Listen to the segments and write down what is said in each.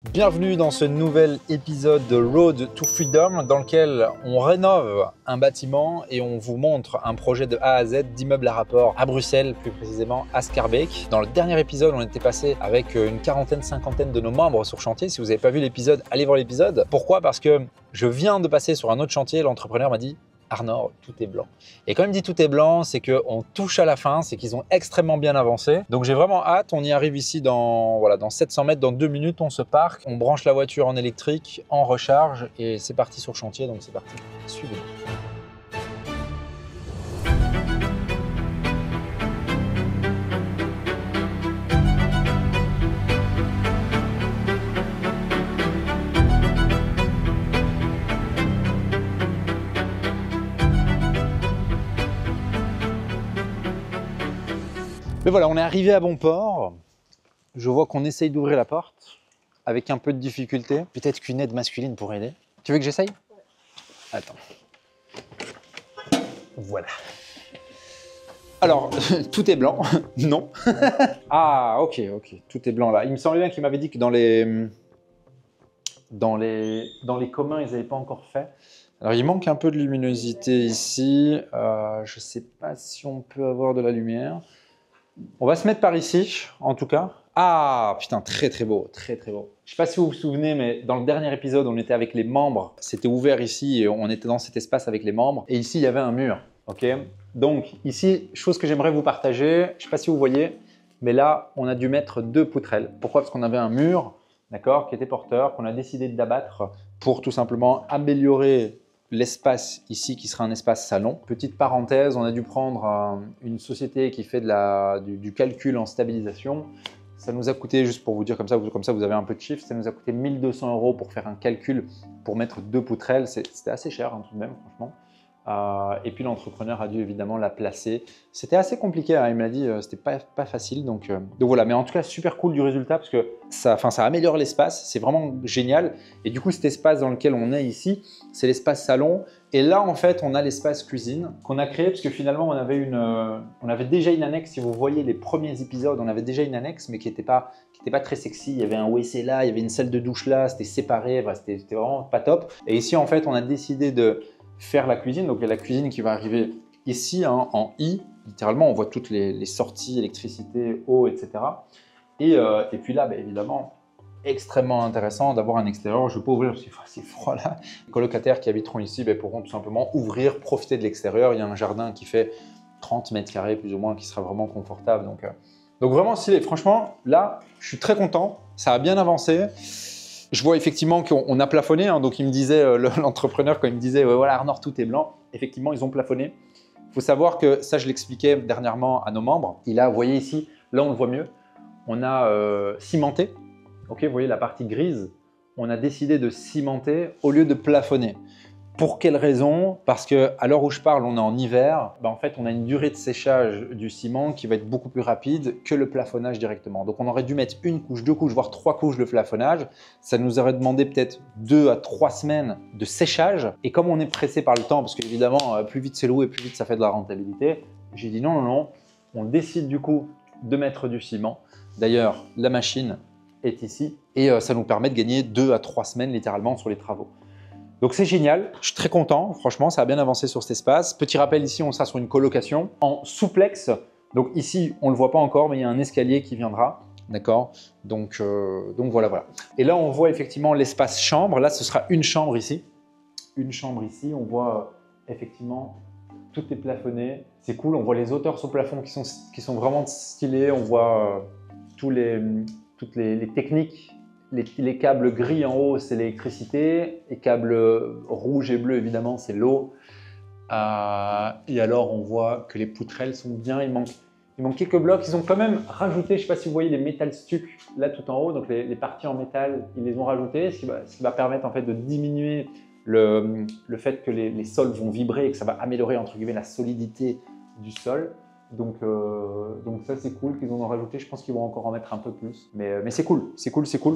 Bienvenue dans ce nouvel épisode de Road to Freedom dans lequel on rénove un bâtiment et on vous montre un projet de A à Z d'immeuble à rapport à Bruxelles, plus précisément à Schaerbeek. Dans le dernier épisode, on était passé avec une quarantaine, cinquantaine de nos membres sur chantier. Si vous n'avez pas vu l'épisode, allez voir l'épisode. Pourquoi? Parce que je viens de passer sur un autre chantier, l'entrepreneur m'a dit Arnor, tout est blanc. Et quand il me dit tout est blanc, c'est qu'on touche à la fin, c'est qu'ils ont extrêmement bien avancé. Donc j'ai vraiment hâte, on y arrive ici dans 700 mètres, dans 2 minutes, on se parque, on branche la voiture en électrique, en recharge et c'est parti sur le chantier, donc c'est parti, suivez-nous. Mais voilà, on est arrivé à bon port. Je vois qu'on essaye d'ouvrir la porte avec un peu de difficulté. Peut-être qu'une aide masculine pourrait aider. Tu veux que j'essaye? Attends. Voilà. Alors, tout est blanc. Non. Ah, ok. Tout est blanc là. Il me semblait bien qu'il m'avait dit que dans les communs, ils n'avaient pas encore fait. Alors, il manque un peu de luminosité ici. Je ne sais pas si on peut avoir de la lumière. On va se mettre par ici, en tout cas. Ah, putain, très beau, très beau. Je ne sais pas si vous vous souvenez, mais dans le dernier épisode, on était avec les membres. C'était ouvert ici et on était dans cet espace avec les membres. Et ici, il y avait un mur, ok? Donc ici, chose que j'aimerais vous partager, je ne sais pas si vous voyez, mais là, on a dû mettre 2 poutrelles. Pourquoi? Parce qu'on avait un mur, d'accord, qui était porteur, qu'on a décidé d'abattre pour tout simplement améliorer l'espace ici qui sera un espace salon. Petite parenthèse, on a dû prendre une société qui fait du calcul en stabilisation. Ça nous a coûté, juste pour vous dire comme ça vous avez un peu de chiffre, ça nous a coûté 1 200 € pour faire un calcul pour mettre 2 poutrelles. C'était assez cher tout de même, franchement. Et puis l'entrepreneur a dû évidemment la placer. C'était assez compliqué, hein, il m'a dit, c'était pas facile. Donc voilà, mais en tout cas super cool du résultat parce que ça améliore l'espace, c'est vraiment génial. Et du coup cet espace dans lequel on est ici, c'est l'espace salon. Et là en fait on a l'espace cuisine qu'on a créé parce que finalement on avait déjà une annexe. Si vous voyez les premiers épisodes, on avait déjà une annexe mais qui n'était pas très sexy. Il y avait un WC là, il y avait une salle de douche là, c'était séparé, enfin, c'était vraiment pas top. Et ici en fait on a décidé de faire la cuisine. Donc il y a la cuisine qui va arriver ici, hein, en I, littéralement on voit toutes les sorties, électricité, eau, etc. Et puis là, évidemment, extrêmement intéressant d'avoir un extérieur. Je ne vais pas ouvrir parce qu'il fait assez froid là. Les colocataires qui habiteront ici pourront tout simplement ouvrir, profiter de l'extérieur. Il y a un jardin qui fait 30 mètres carrés plus ou moins, qui sera vraiment confortable. Donc vraiment stylé. Franchement, là, je suis très content. Ça a bien avancé. Je vois effectivement qu'on a plafonné, hein, donc il me disait, l'entrepreneur, quand il me disait ouais, voilà Arnor, tout est blanc, effectivement ils ont plafonné. Il faut savoir que ça je l'expliquais dernièrement à nos membres. Vous voyez ici, là on le voit mieux, on a cimenté, ok, vous voyez la partie grise, on a décidé de cimenter au lieu de plafonner. Pour quelle raison? Parce qu'à l'heure où je parle, on est en hiver. En fait, on a une durée de séchage du ciment qui va être beaucoup plus rapide que le plafonnage directement. Donc, on aurait dû mettre 1 couche, 2 couches, voire 3 couches de plafonnage. Ça nous aurait demandé peut-être 2 à 3 semaines de séchage. Et comme on est pressé par le temps, parce qu'évidemment, plus vite c'est loué, plus vite ça fait de la rentabilité, j'ai dit non. On décide du coup de mettre du ciment. D'ailleurs, la machine est ici et ça nous permet de gagner 2 à 3 semaines littéralement sur les travaux. Donc c'est génial, je suis très content, franchement ça a bien avancé sur cet espace. Petit rappel, ici on sera sur une colocation en souplex. Donc ici on ne le voit pas encore mais il y a un escalier qui viendra, d'accord, donc voilà. Et là on voit effectivement l'espace chambre, là ce sera une chambre ici. Une chambre ici, on voit effectivement tout est plafonné, c'est cool, on voit les hauteurs sur le plafond qui sont vraiment stylées, on voit toutes les techniques. Les câbles gris en haut, c'est l'électricité. Les câbles rouges et bleus, évidemment, c'est l'eau. Et alors, on voit que les poutrelles sont bien. Il manque quelques blocs. Ils ont quand même rajouté, je ne sais pas si vous voyez les métal stucs là tout en haut. Donc, les parties en métal, ils les ont rajoutées. Ce qui va permettre en fait de diminuer le fait que les sols vont vibrer et que ça va améliorer entre guillemets la solidité du sol. Donc ça c'est cool qu'ils en ont rajouté, je pense qu'ils vont encore en mettre un peu plus. Mais c'est cool,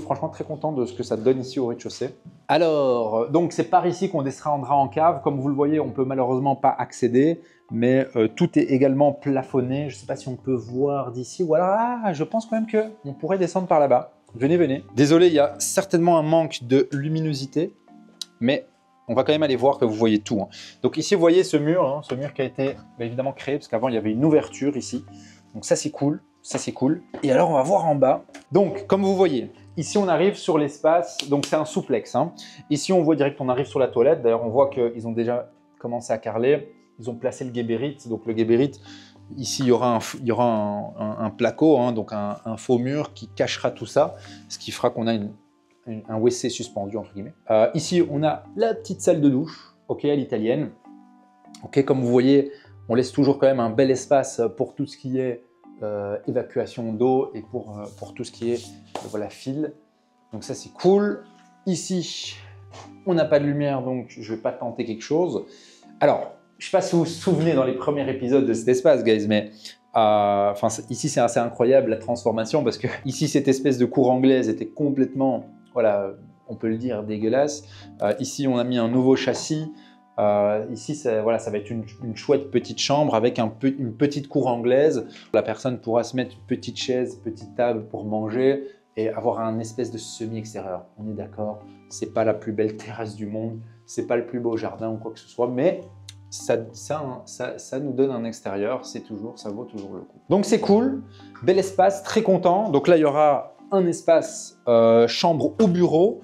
franchement très content de ce que ça donne ici au rez-de-chaussée. Alors, donc c'est par ici qu'on descendra en cave. Comme vous le voyez, on ne peut malheureusement pas accéder, mais tout est également plafonné. Je ne sais pas si on peut voir d'ici. Voilà, je pense quand même qu'on pourrait descendre par là-bas. venez, venez. Désolé, il y a certainement un manque de luminosité, mais on va quand même aller voir que vous voyez tout. Hein. Donc ici, vous voyez ce mur qui a été évidemment créé, parce qu'avant, il y avait une ouverture ici. Donc ça, c'est cool. Ça, c'est cool. Et alors, on va voir en bas. Donc, comme vous voyez, ici, on arrive sur l'espace. Donc, c'est un souplex. Hein. Ici, on voit direct qu'on arrive sur la toilette. D'ailleurs, on voit qu'ils ont déjà commencé à carreler. Ils ont placé le guébérit. Donc, le guébérit, ici, il y aura un placo, hein, donc un faux mur qui cachera tout ça, ce qui fera qu'on a un WC suspendu, entre guillemets. Ici, on a la petite salle de douche, ok, à l'italienne. Ok, comme vous voyez, on laisse toujours quand même un bel espace pour tout ce qui est évacuation d'eau et pour tout ce qui est voilà, fil. Donc ça, c'est cool. Ici, on n'a pas de lumière, donc je ne vais pas tenter quelque chose. Alors, je ne sais pas si vous vous souvenez dans les premiers épisodes de cet espace, guys, mais ici, c'est assez incroyable la transformation parce que ici, cette espèce de cour anglaise était complètement, voilà, on peut le dire, dégueulasse. Ici, on a mis un nouveau châssis. Ici, voilà, ça va être une chouette petite chambre avec une petite cour anglaise. La personne pourra se mettre une petite chaise, petite table pour manger et avoir un espèce de semi-extérieur. On est d'accord, c'est pas la plus belle terrasse du monde, c'est pas le plus beau jardin ou quoi que ce soit, mais ça nous donne un extérieur, ça vaut toujours le coup. Donc c'est cool, bel espace, très content. Donc là, il y aura un espace chambre au bureau.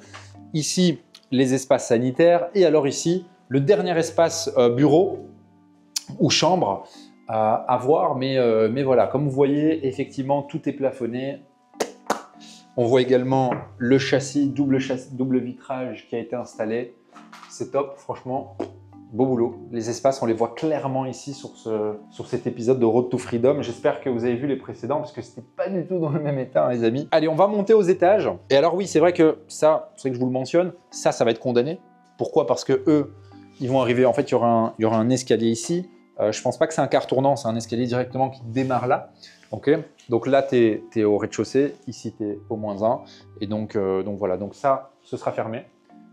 Ici, les espaces sanitaires. Et alors ici, le dernier espace bureau ou chambre à voir. Mais voilà, comme vous voyez, effectivement, tout est plafonné. On voit également le châssis, double vitrage qui a été installé. C'est top, franchement. Beau boulot. Les espaces, on les voit clairement ici sur cet épisode de Road to Freedom. J'espère que vous avez vu les précédents parce que c'était pas du tout dans le même état, hein, les amis. Allez, on va monter aux étages. Et alors oui, c'est vrai que ça, c'est vrai que je vous le mentionne, ça va être condamné. Pourquoi? Parce que eux, ils vont arriver, en fait, il y aura un escalier ici. Je pense pas que c'est un quart tournant, c'est un escalier directement qui démarre là. Ok, donc là, tu es au rez-de-chaussée, ici, tu es au -1. Et donc voilà, donc ça, ce sera fermé.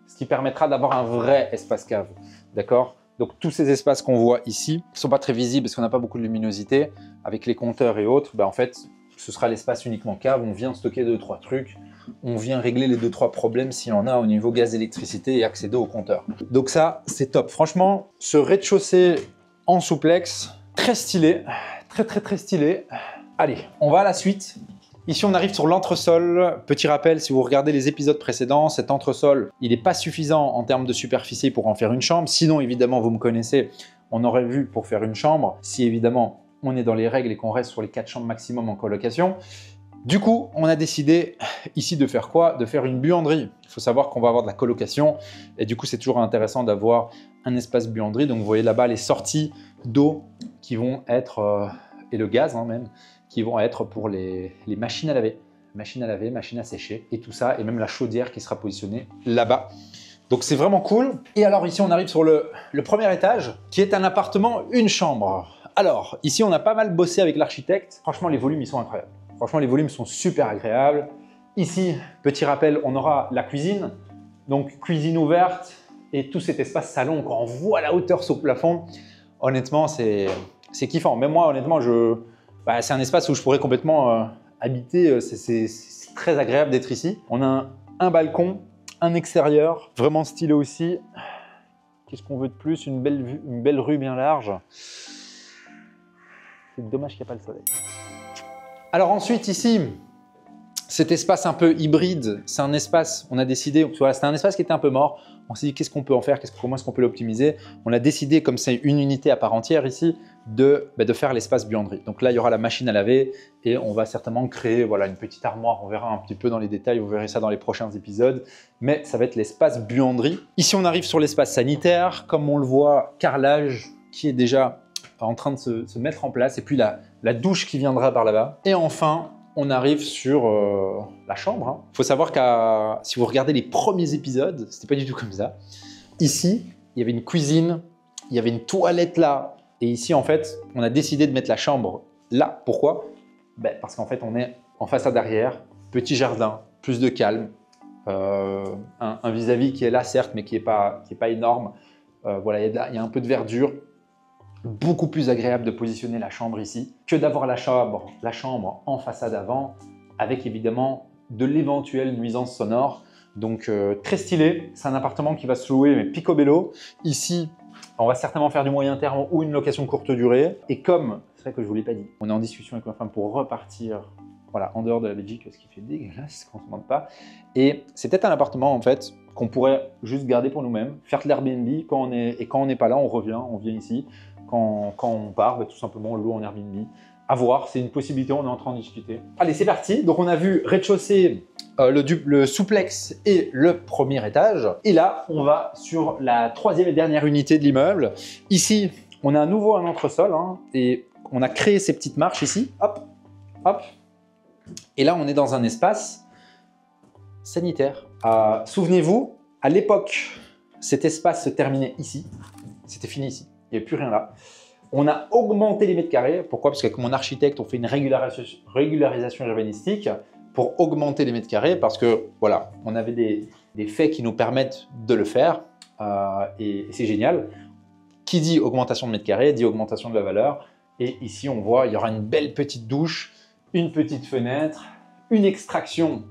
Ce qui permettra d'avoir un vrai espace cave. D'accord? Donc tous ces espaces qu'on voit ici ne sont pas très visibles parce qu'on n'a pas beaucoup de luminosité. Avec les compteurs et autres, en fait, ce sera l'espace uniquement cave. On vient stocker 2-3 trucs. On vient régler les 2-3 problèmes s'il y en a au niveau gaz, électricité et accéder au compteur. Donc ça, c'est top. Franchement, ce rez-de-chaussée en souplex, très stylé. Très stylé. Allez, on va à la suite. Ici, on arrive sur l'entresol. Petit rappel, si vous regardez les épisodes précédents, cet entresol, il n'est pas suffisant en termes de superficie pour en faire une chambre. Sinon, évidemment, vous me connaissez, on aurait vu pour faire une chambre, si évidemment, on est dans les règles et qu'on reste sur les 4 chambres maximum en colocation. Du coup, on a décidé ici de faire quoi? De faire une buanderie. Il faut savoir qu'on va avoir de la colocation et du coup, c'est toujours intéressant d'avoir un espace buanderie. Donc, vous voyez là-bas les sorties d'eau qui vont être, et le gaz même, qui vont être pour les machines à laver. Machines à sécher et tout ça, et même la chaudière qui sera positionnée là-bas. Donc c'est vraiment cool. Et alors ici, on arrive sur le premier étage, qui est un appartement, une chambre. Alors, ici, on a pas mal bossé avec l'architecte. Franchement, les volumes, ils sont incroyables. Franchement, les volumes sont super agréables. Ici, petit rappel, on aura la cuisine. Donc, cuisine ouverte et tout cet espace salon, quand on voit la hauteur sur le plafond, honnêtement, c'est kiffant. Même moi, honnêtement, c'est un espace où je pourrais complètement habiter. C'est très agréable d'être ici. On a un balcon, un extérieur, vraiment stylé aussi. Qu'est-ce qu'on veut de plus? Une belle rue bien large. C'est dommage qu'il n'y ait pas le soleil. Alors ensuite, ici, cet espace un peu hybride, c'est un espace, on a décidé, voilà, c'était un espace qui était un peu mort. On s'est dit, qu'est-ce qu'on peut en faire? Comment est-ce qu'on peut l'optimiser? On a décidé, comme c'est une unité à part entière ici, de faire l'espace buanderie. Donc là, il y aura la machine à laver et on va certainement créer voilà, une petite armoire. On verra un petit peu dans les détails, vous verrez ça dans les prochains épisodes. Mais ça va être l'espace buanderie. Ici, on arrive sur l'espace sanitaire. Comme on le voit, carrelage qui est déjà en train de se mettre en place. Et puis la douche qui viendra par là-bas. Et enfin, on arrive sur la chambre. Il faut savoir que si vous regardez les premiers épisodes, c'était pas du tout comme ça. Ici, il y avait une cuisine, il y avait une toilette là. Et ici, en fait, on a décidé de mettre la chambre là. Pourquoi? Parce qu'en fait, on est en façade arrière, petit jardin, plus de calme. Un vis-à-vis qui est là, certes, mais qui n'est pas énorme. Voilà, il y a un peu de verdure. Beaucoup plus agréable de positionner la chambre ici que d'avoir la chambre en façade avant, avec évidemment de l'éventuelle nuisance sonore. Donc très stylé, c'est un appartement qui va se louer mais picobello. Ici, on va certainement faire du moyen terme ou une location courte durée. Et comme, c'est vrai que je ne vous l'ai pas dit, on est en discussion avec ma femme pour repartir voilà, en dehors de la Belgique, ce qui fait dégueulasse quand on ne demande pas. Et c'est peut-être un appartement en fait qu'on pourrait juste garder pour nous-mêmes, faire de l'Airbnb et quand on n'est pas là, on revient, on vient ici. Quand on part, tout simplement on loue en Airbnb. À voir, c'est une possibilité, on est en train de discuter. Allez, c'est parti. Donc on a vu rez-de-chaussée, le souplex et le premier étage. Et là, on va sur la troisième et dernière unité de l'immeuble. Ici, on a à nouveau un entresol hein, et on a créé ces petites marches ici. Hop, hop. Et là, on est dans un espace sanitaire. Souvenez-vous, à l'époque, cet espace se terminait ici. C'était fini ici. Il n'y avait plus rien là. On a augmenté les mètres carrés. Pourquoi? Parce qu'avec mon architecte, on fait une régularisation urbanistique pour augmenter les mètres carrés parce que voilà, on avait des faits qui nous permettent de le faire et c'est génial. Qui dit augmentation de mètres carrés dit augmentation de la valeur. Et ici, on voit, il y aura une belle petite douche, une petite fenêtre, une extraction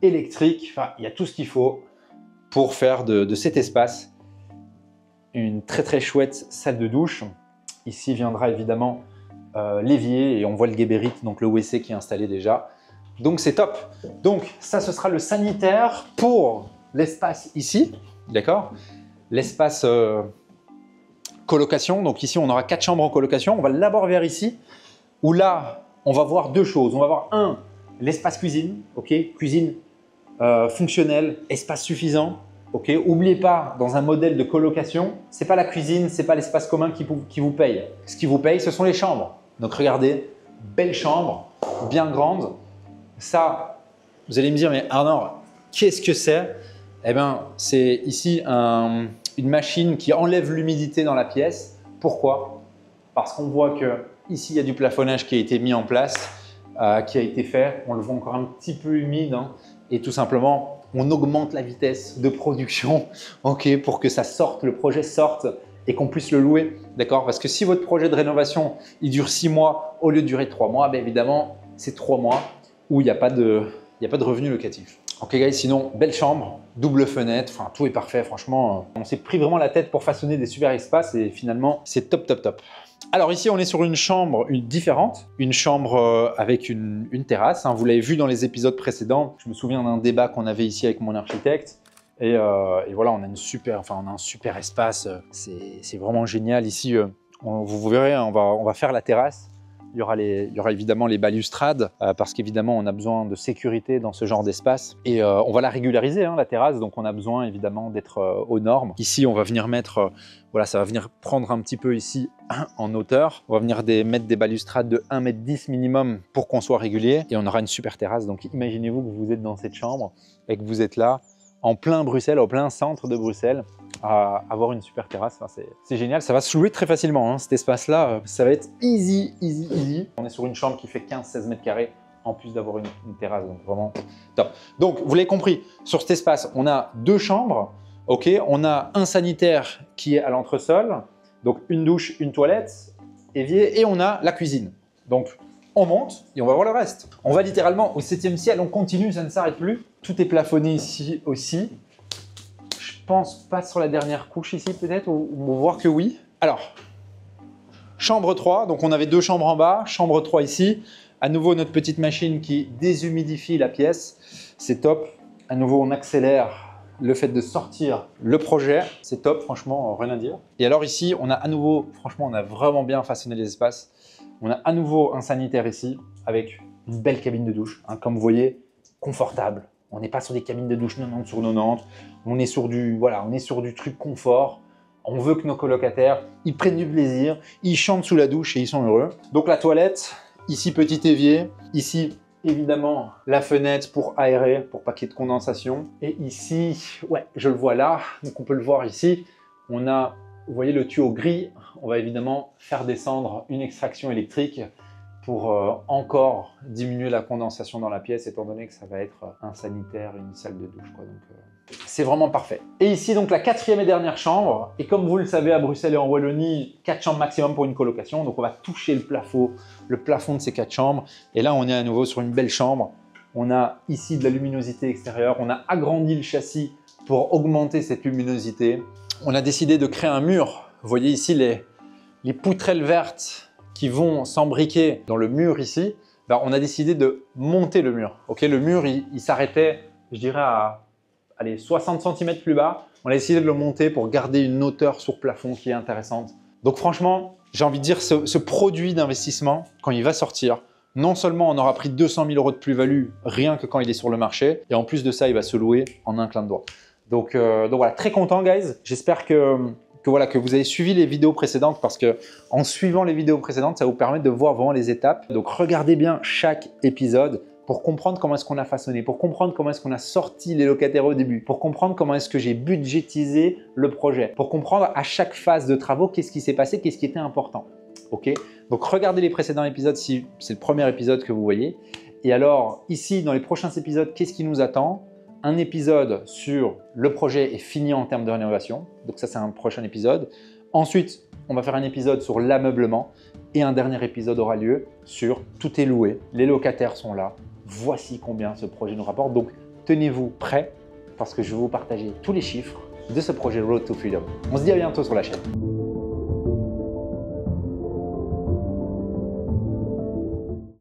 électrique. Enfin, il y a tout ce qu'il faut pour faire de cet espace une très très chouette salle de douche. Ici viendra évidemment l'évier et on voit le guébérit, donc le WC qui est installé déjà. Donc c'est top. Donc ça, ce sera le sanitaire pour l'espace ici, d'accord? L'espace colocation. Donc ici, on aura 4 chambres en colocation. On va d'abord vers ici, où là, on va voir deux choses. On va voir l'espace cuisine, ok? Cuisine fonctionnelle, espace suffisant. Ok, n'oubliez pas, dans un modèle de colocation, ce n'est pas la cuisine, ce n'est pas l'espace commun qui vous paye. Ce qui vous paye, ce sont les chambres. Donc regardez, belle chambre, bien grande. Ça, vous allez me dire, mais Arnaud, qu'est-ce que c'est? Eh bien, c'est ici une machine qui enlève l'humidité dans la pièce. Pourquoi? Parce qu'on voit que ici, il y a du plafonnage qui a été mis en place, qui a été fait. On le voit encore un petit peu humide hein, et tout simplement, on augmente la vitesse de production okay, pour que ça sorte, le projet sorte et qu'on puisse le louer. D'accord? Parce que si votre projet de rénovation il dure 6 mois au lieu de durer 3 mois, bien évidemment, c'est 3 mois où il n'y a pas de revenu locatif. Ok guys, sinon, belle chambre, double fenêtre, enfin tout est parfait. Franchement, on s'est pris vraiment la tête pour façonner des super espaces et finalement, c'est top, top, top. Alors ici, on est sur une chambre différente, une chambre avec une terrasse. Hein. Vous l'avez vu dans les épisodes précédents. Je me souviens d'un débat qu'on avait ici avec mon architecte. Et voilà, on a un super espace. C'est vraiment génial. Ici, vous verrez, on va faire la terrasse. Il y aura évidemment les balustrades parce qu'évidemment, on a besoin de sécurité dans ce genre d'espace. Et on va la régulariser, hein, la terrasse. Donc, on a besoin évidemment d'être aux normes. Ici, on va venir mettre, voilà, ça va venir prendre un petit peu ici en hauteur. On va venir mettre des balustrades de 1,10 m minimum pour qu'on soit régulier. Et on aura une super terrasse. Donc, imaginez-vous que vous êtes dans cette chambre et que vous êtes là, en plein Bruxelles, au plein centre de Bruxelles, à avoir une super terrasse. Enfin, c'est génial, ça va se louer très facilement. Hein. Cet espace-là, ça va être easy, easy, easy. On est sur une chambre qui fait 15-16 mètres carrés en plus d'avoir une terrasse, donc vraiment top. Donc, vous l'avez compris, sur cet espace, on a 2 chambres, ok, on a un sanitaire qui est à l'entresol, donc une douche, une toilette, évier, et on a la cuisine. Donc, on monte et on va voir le reste. On va littéralement au 7e ciel, on continue, ça ne s'arrête plus. Tout est plafonné ici aussi. Je pense pas sur la dernière couche ici peut-être, ou voir que oui. Alors, chambre 3, donc on avait 2 chambres en bas, chambre 3 ici. À nouveau notre petite machine qui déshumidifie la pièce, c'est top. À nouveau on accélère le fait de sortir le projet, c'est top, franchement, rien à dire. Et alors ici, on a à nouveau, franchement, on a vraiment bien façonné les espaces. On a à nouveau un sanitaire ici avec une belle cabine de douche, hein, comme vous voyez, confortable. On n'est pas sur des cabines de douche 90 sur 90. On est sur du truc confort. On veut que nos colocataires, ils prennent du plaisir, ils chantent sous la douche et ils sont heureux. Donc la toilette, ici petit évier, ici évidemment la fenêtre pour aérer, pour pas qu'il y ait de condensation. Et ici, ouais, je le vois là, donc on peut le voir ici, on a, vous voyez le tuyau gris, on va évidemment faire descendre une extraction électrique pour encore diminuer la condensation dans la pièce, étant donné que ça va être un sanitaire, une salle de douche, quoi. Donc, c'est vraiment parfait. Et ici, donc, la 4e et dernière chambre. Et comme vous le savez, à Bruxelles et en Wallonie, 4 chambres maximum pour une colocation. Donc, on va toucher le plafond de ces 4 chambres. Et là, on est à nouveau sur une belle chambre On a ici de la luminosité extérieure. On a agrandi le châssis pour augmenter cette luminosité. On a décidé de créer un mur. Vous voyez ici les poutrelles vertes qui vont s'embriquer dans le mur ici. Ben, on a décidé de monter le mur. Okay, le mur, il s'arrêtait, je dirais, à allez, 60 cm plus bas. On a décidé de le monter pour garder une hauteur sur plafond qui est intéressante. Donc franchement, j'ai envie de dire ce produit d'investissement, quand il va sortir, non seulement on aura pris 200 000 € de plus-value rien que quand il est sur le marché, et en plus de ça, il va se louer en un clin de doigt. Donc voilà, très content, guys. J'espère que vous avez suivi les vidéos précédentes parce que en suivant les vidéos précédentes, ça vous permet de voir vraiment les étapes. Donc regardez bien chaque épisode pour comprendre comment est-ce qu'on a façonné, pour comprendre comment est-ce qu'on a sorti les locataires au début, pour comprendre comment est-ce que j'ai budgétisé le projet, pour comprendre à chaque phase de travaux qu'est-ce qui s'est passé, qu'est-ce qui était important. Ok? Donc regardez les précédents épisodes si c'est le premier épisode que vous voyez. Et alors ici, dans les prochains épisodes, qu'est-ce qui nous attend? Un épisode sur le projet est fini en termes de rénovation. Donc ça, c'est un prochain épisode. Ensuite, on va faire un épisode sur l'ameublement. Et un dernier épisode aura lieu sur tout est loué. Les locataires sont là. Voici combien ce projet nous rapporte. Donc, tenez-vous prêts parce que je vais vous partager tous les chiffres de ce projet Road to Freedom. On se dit à bientôt sur la chaîne.